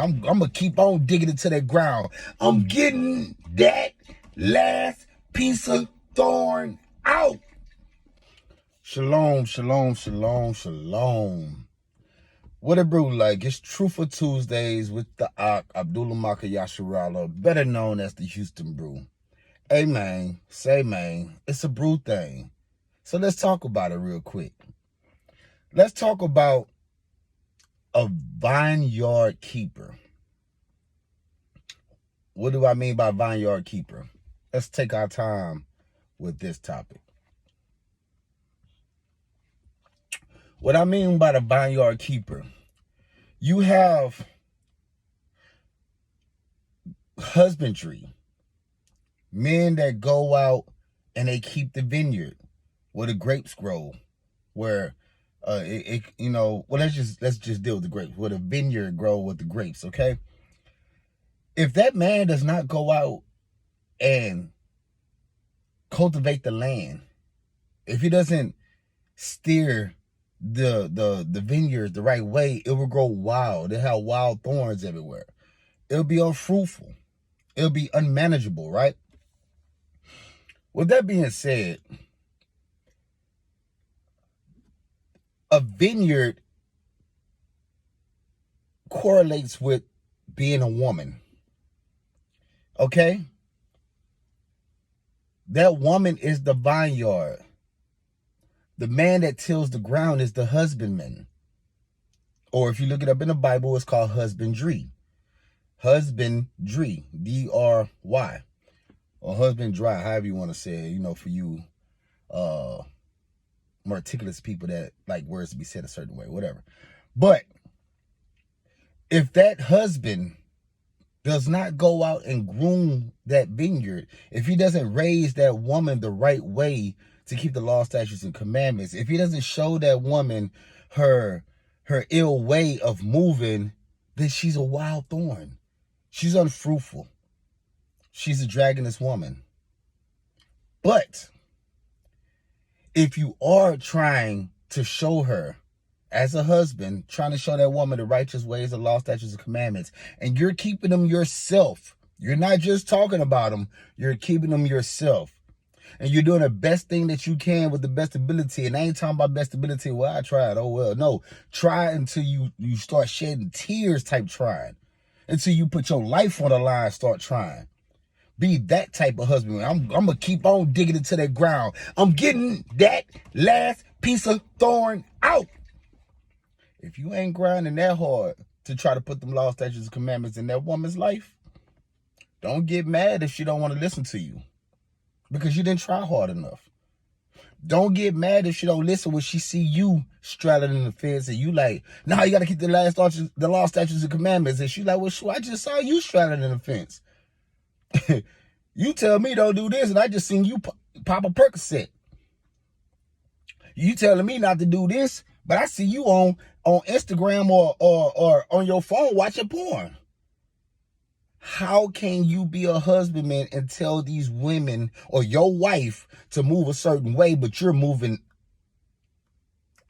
I'm gonna keep on digging into that ground. I'm getting that last piece of thorn out. Shalom, shalom, shalom, shalom. What it brew like? It's Truthful Tuesdays with the Abdullah Maka Yasharala, better known as the Houston Brew. Hey man, say man, it's a brew thing. So let's talk about it real quick. Let's talk about a vineyard keeper. What do I mean by vineyard keeper? Let's take our time with this topic. What I mean by the vineyard keeper, you have husbandry, men that go out and they keep the vineyard where the grapes grow, where well, let's just deal with the grapes, where the vineyard grow with the grapes, okay? If that man does not go out and cultivate the land, if he doesn't steer the vineyard the right way, it will grow wild. It'll have wild thorns everywhere. It'll be unfruitful. It'll be unmanageable, right? With that being said, a vineyard correlates with being a woman. Okay? That woman is the vineyard. The man that tills the ground is the husbandman. Or if you look it up in the Bible, it's called husbandry. Husbandry, D-R-Y. Or husband dry, however you want to say it, for you meticulous people that like words to be said a certain way, whatever. But if that husband does not go out and groom that vineyard, if he doesn't raise that woman the right way to keep the law, statutes, and commandments, if he doesn't show that woman her ill way of moving, then she's a wild thorn. She's unfruitful. She's a dragonous woman. But if you are trying to show her, as a husband, trying to show that woman the righteous ways, the law, statutes, and commandments, and you're keeping them yourself, you're not just talking about them, you're keeping them yourself. And you're doing the best thing that you can with the best ability. And I ain't talking about best ability, well, I tried, oh well. No, try until you start shedding tears type trying. Until you put your life on the line, start trying. Be that type of husband. I'm going to keep on digging into that ground. I'm getting that last piece of thorn out. If you ain't grinding that hard to try to put them law, statutes, and commandments in that woman's life, don't get mad if she don't want to listen to you because you didn't try hard enough. Don't get mad if she don't listen when she see you straddling the fence and you like, nah, you got to keep the law, statutes, and commandments. And she like, well, I just saw you straddling the fence. You tell me don't do this, and I just seen you pop a Percocet. You telling me not to do this, but I see you on Instagram or on your phone watching porn. How can you be a husbandman and tell these women or your wife to move a certain way, but you're moving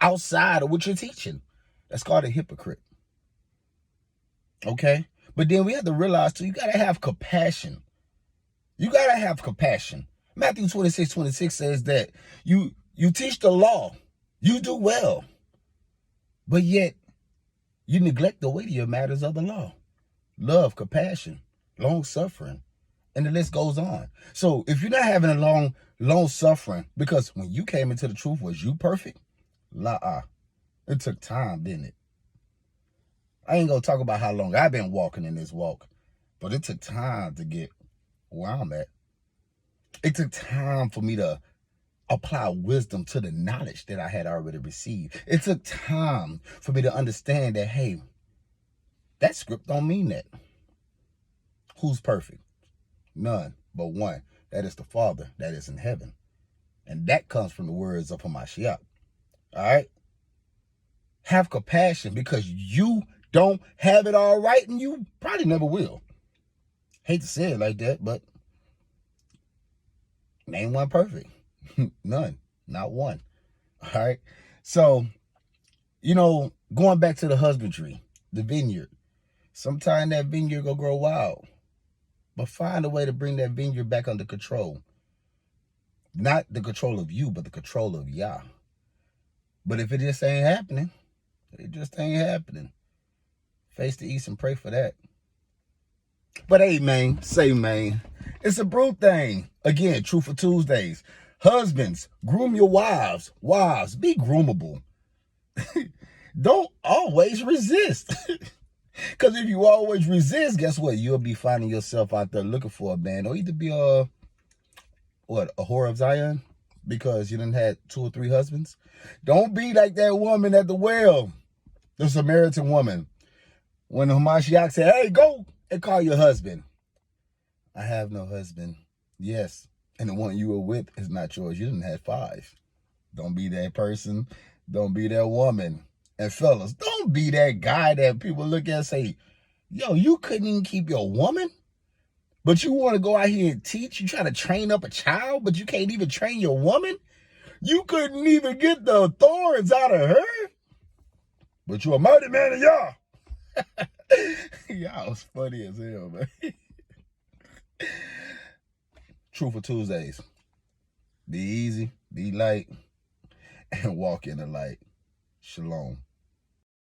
outside of what you're teaching? That's called a hypocrite. Okay? But then we have to realize, too, you got to have compassion. You got to have compassion. Matthew 26:26 says that you teach the law. You do well. But yet, you neglect the weightier matters of the law. Love, compassion, long-suffering, and the list goes on. So if you're not having a long-suffering, because when you came into the truth, was you perfect? It took time, didn't it? I ain't going to talk about how long I've been walking in this walk, but it took time to get where I'm at. It took time for me to apply wisdom to the knowledge that I had already received. It took time for me to understand that, hey, that script don't mean that. Who's perfect? None but one. That is the Father that is in heaven. And that comes from the words of Hamashiach. All right? Have compassion because you don't have it all right and you probably never will. Hate to say it like that, but name one perfect. None. Not one. All right? So, going back to the husbandry, the vineyard. Sometime that vineyard gonna grow wild. But find a way to bring that vineyard back under control. Not the control of you, but the control of Yah. But if it just ain't happening, it just ain't happening. Face the east and pray for that. But hey, man, it's a brute thing. Again, Truth for Tuesdays. Husbands, groom your wives. Wives, be groomable. Don't always resist. Because if you always resist, guess what? You'll be finding yourself out there looking for a man. Or either be a whore of Zion, because you done had 2 or 3 husbands. Don't be like that woman at the well, the Samaritan woman. When the Hamashiach said, hey, go and call your husband. I have no husband. Yes. And the one you were with is not yours. You didn't have 5. Don't be that person. Don't be that woman. And fellas, don't be that guy that people look at and say, yo, you couldn't even keep your woman? But you want to go out here and teach? You try to train up a child, but you can't even train your woman? You couldn't even get the thorns out of her? But you're a mighty man of Yah. Y'all was funny as hell, man. Truth for Tuesdays. Be easy, be light, and walk in the light. Shalom.